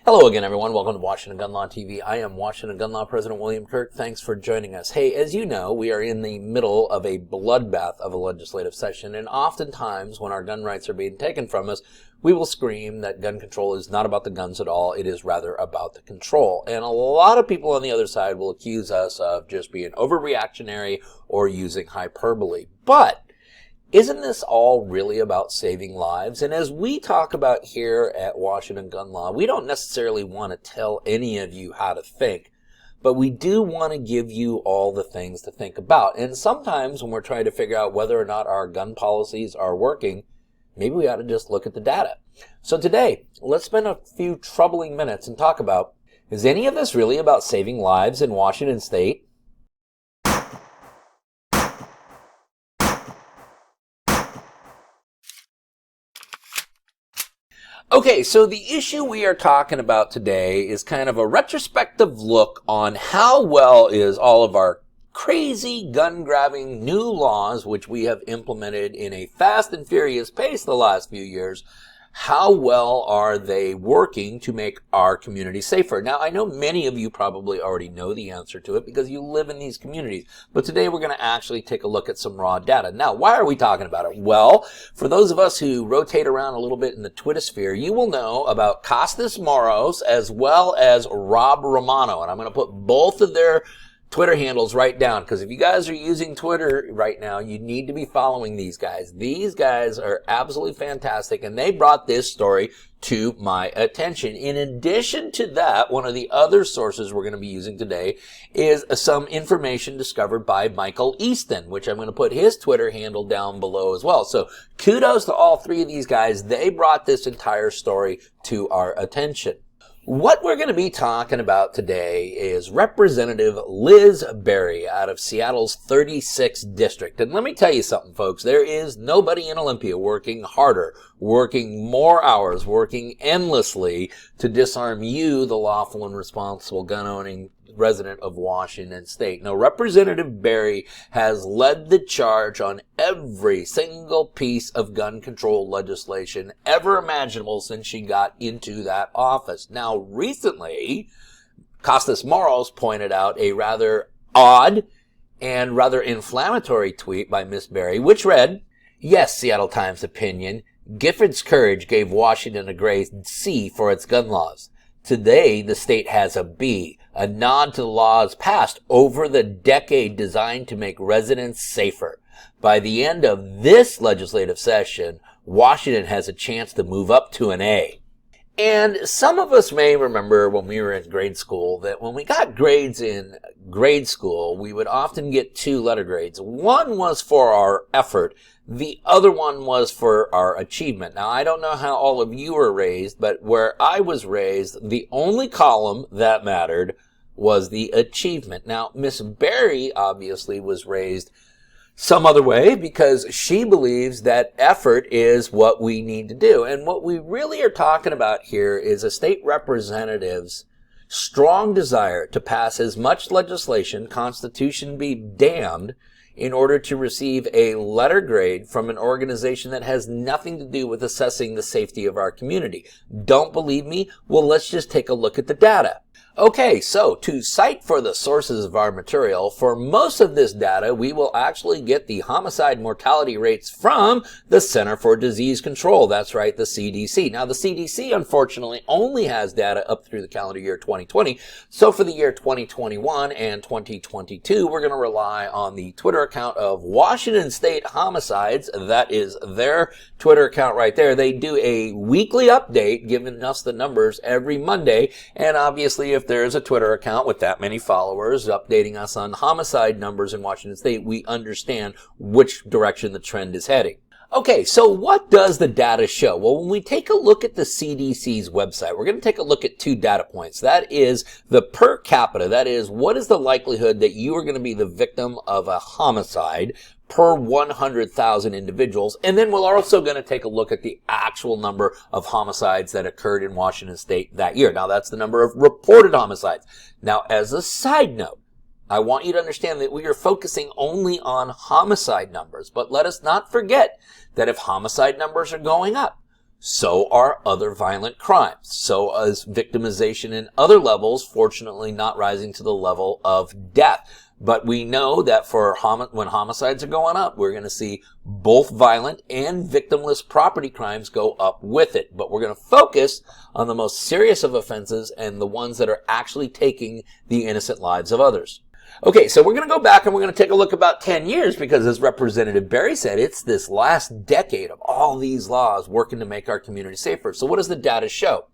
Hello again, everyone. Welcome to Washington Gun Law TV. I am Washington Gun Law President William Kirk. Thanks for joining us. Hey, as you know, we are in the middle of a bloodbath of a legislative session, and oftentimes when our gun rights are being taken from us, we will scream that gun control is not about the guns at all. It is rather about the control. And a lot of people on the other side will accuse us of just being overreactionary or using hyperbole. But isn't this all really about saving lives? And as we talk about here at Washington Gun Law, we don't necessarily want to tell any of you how to think, but we do want to give you all the things to think about. And sometimes when we're trying to figure out whether or not our gun policies are working, maybe we ought to just look at the data. So today, let's spend a few troubling minutes and talk about, is any of this really about saving lives in Washington State? Okay, so the issue we are talking about today is kind of a retrospective look on how well is all of our crazy gun-grabbing new laws, which we have implemented in a fast and furious pace the last few years, how well are they working to make our community safer? Now, I know many of you probably already know the answer to it because you live in these communities, but today we're going to actually take a look at some raw data. Now, why are we talking about it? Well, for those of us who rotate around a little bit in the Twitter sphere, you will know about Costas Moros as well as Rob Romano, and I'm going to put both of their Twitter handles right down, because if you guys are using Twitter right now, you need to be following these guys. These guys are absolutely fantastic, and they brought this story to my attention. In addition to that, one of the other sources we're going to be using today is some information discovered by Michael Easton, which I'm going to put his Twitter handle down below as well. So kudos to all three of these guys. They brought this entire story to our attention. What we're going to be talking about today is Representative Liz Berry out of Seattle's 36th district. And let me tell you something, folks. There is nobody in Olympia working harder, working more hours, working endlessly to disarm you, the lawful and responsible gun-owning resident of Washington State. Now, Representative Berry has led the charge on every single piece of gun control legislation ever imaginable since she got into that office. Now, recently, Costas Moros pointed out a rather odd and rather inflammatory tweet by Miss Berry, which read, "Yes, Seattle Times opinion, Giffords' courage gave Washington a grade C for its gun laws. Today, the state has a B, a nod to the laws passed over the decade designed to make residents safer. By the end of this legislative session, Washington has a chance to move up to an A." And some of us may remember when we were in grade school that when we got grades in grade school, we would often get two letter grades. One was for our effort. The other one was for our achievement. Now, I don't know how all of you were raised, but where I was raised, the only column that mattered was the achievement. Now, Miss Berry obviously was raised some other way because she believes that effort is what we need to do. And what we really are talking about here is a state representative's strong desire to pass as much legislation, Constitution be damned, in order to receive a letter grade from an organization that has nothing to do with assessing the safety of our community. Don't believe me? Well, let's just take a look at the data. Okay, so to cite for the sources of our material, for most of this data, we will actually get the homicide mortality rates from the Center for Disease Control. That's right, the CDC. Now, the CDC, unfortunately, only has data up through the calendar year 2020. So for the year 2021 and 2022, we're going to rely on the Twitter account of Washington State Homicides. That is their Twitter account right there. They do a weekly update, giving us the numbers every Monday, and obviously, if there is a Twitter account with that many followers updating us on homicide numbers in Washington State, we understand which direction the trend is heading. Okay, so what does the data show? Well, when we take a look at the CDC's website, we're going to take a look at two data points. That is the per capita. That is, what is the likelihood that you are going to be the victim of a homicide per 100,000 individuals. And then we're also going to take a look at the actual number of homicides that occurred in Washington State that year. Now, that's the number of reported homicides. Now, as a side note, I want you to understand that we are focusing only on homicide numbers, but let us not forget that if homicide numbers are going up, So are other violent crimes. So is victimization in other levels, fortunately not rising to the level of death. But we know that when homicides are going up, we're going to see both violent and victimless property crimes go up with it. But we're going to focus on the most serious of offenses and the ones that are actually taking the innocent lives of others. Okay, so we're going to go back and we're going to take a look about 10 years because, as Representative Berry said, it's this last decade of all these laws working to make our community safer. So what does the data show?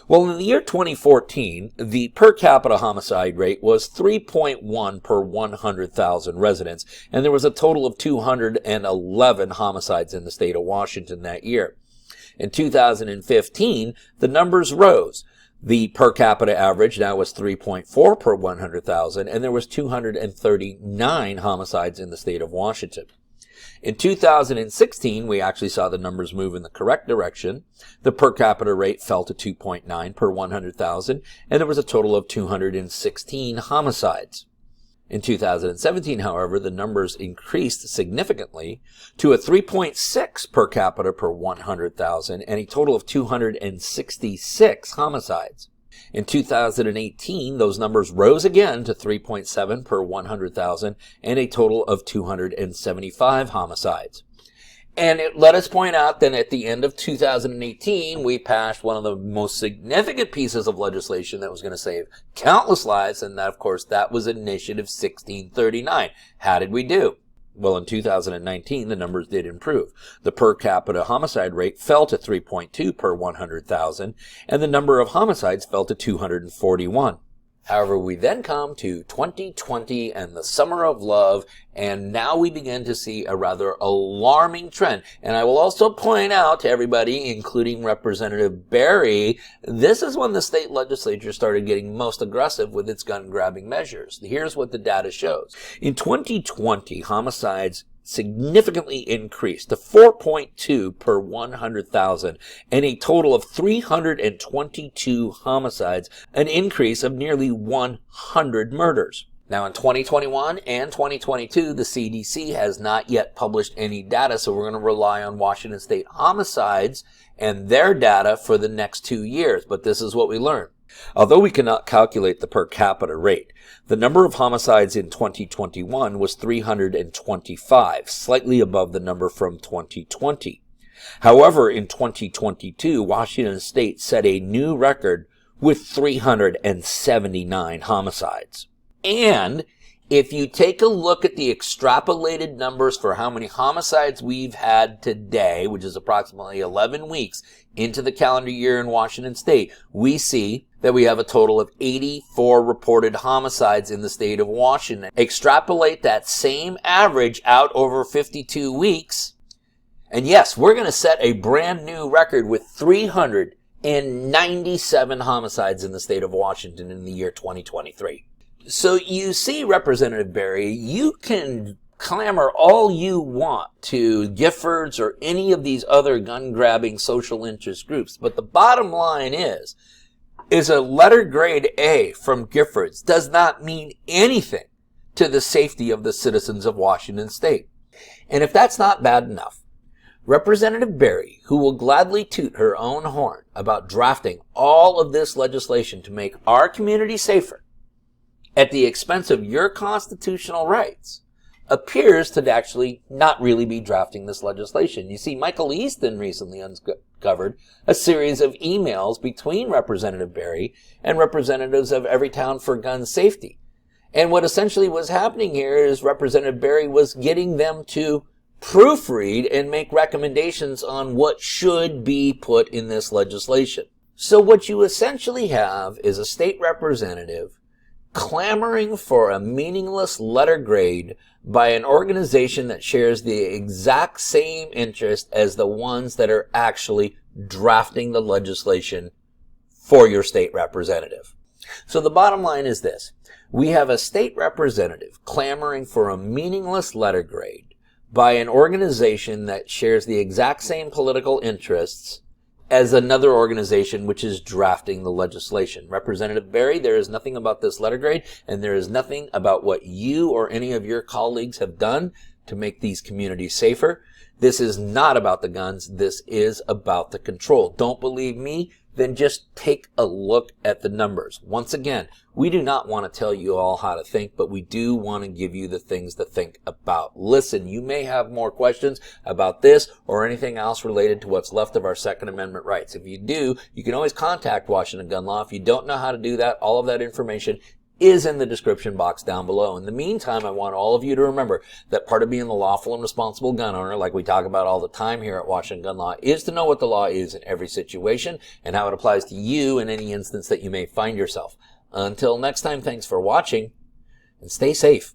Well, in the year 2014, the per capita homicide rate was 3.1 per 100,000 residents, and there was a total of 211 homicides in the state of Washington that year. In 2015, the numbers rose. The per capita average now was 3.4 per 100,000, and there was 239 homicides in the state of Washington. In 2016, we actually saw the numbers move in the correct direction. The per capita rate fell to 2.9 per 100,000, and there was a total of 216 homicides. In 2017, however, the numbers increased significantly to a 3.6 per capita per 100,000 and a total of 266 homicides. In 2018, those numbers rose again to 3.7 per 100,000 and a total of 275 homicides. And let us point out that at the end of 2018, we passed one of the most significant pieces of legislation that was going to save countless lives, and that, of course, that was Initiative 1639. How did we do? Well, in 2019, the numbers did improve. The per capita homicide rate fell to 3.2 per 100,000, and the number of homicides fell to 241. However, we then come to 2020 and the summer of love, and now we begin to see a rather alarming trend. And I will also point out to everybody, including Representative Berry, this is when the state legislature started getting most aggressive with its gun-grabbing measures. Here's what the data shows. In 2020, homicides significantly increased to 4.2 per 100,000 and a total of 322 homicides, an increase of nearly 100 murders. Now, in 2021 and 2022, the CDC has not yet published any data, so we're going to rely on Washington State homicides and their data for the next 2 years. But this is what we learned. Although we cannot calculate the per capita rate, the number of homicides in 2021 was 325, slightly above the number from 2020. However, in 2022, Washington State set a new record with 379 homicides. And if you take a look at the extrapolated numbers for how many homicides we've had today, which is approximately 11 weeks into the calendar year in Washington State, we see that we have a total of 84 reported homicides in the state of Washington. Extrapolate that same average out over 52 weeks, and yes, we're going to set a brand new record with 397 homicides in the state of Washington in the year 2023. So you see, Representative Berry, you can clamor all you want to Giffords or any of these other gun-grabbing social interest groups, but the bottom line is a letter grade A from Giffords does not mean anything to the safety of the citizens of Washington State. And if that's not bad enough, Representative Berry, who will gladly toot her own horn about drafting all of this legislation to make our community safer at the expense of your constitutional rights, appears to actually not really be drafting this legislation. You see, Michael Easton recently uncovered a series of emails between Representative Berry and representatives of Everytown for Gun Safety. And what essentially was happening here is Representative Berry was getting them to proofread and make recommendations on what should be put in this legislation. So what you essentially have is a state representative clamoring for a meaningless letter grade by an organization that shares the exact same interest as the ones that are actually drafting the legislation for your state representative. So the bottom line is this. We have a state representative clamoring for a meaningless letter grade by an organization that shares the exact same political interests as another organization which is drafting the legislation. Representative Berry, there is nothing about this letter grade, and there is nothing about what you or any of your colleagues have done to make these communities safer. This is not about the guns. This is about the control. Don't believe me? Then just take a look at the numbers. Once again, we do not want to tell you all how to think, but we do want to give you the things to think about. Listen, you may have more questions about this or anything else related to what's left of our Second Amendment rights. If you do, you can always contact Washington Gun Law. If you don't know how to do that, all of that information is in the description box down below. In the meantime, I want all of you to remember that part of being the lawful and responsible gun owner, like we talk about all the time here at Washington Gun Law, is to know what the law is in every situation and how it applies to you in any instance that you may find yourself. Until next time, thanks for watching and stay safe.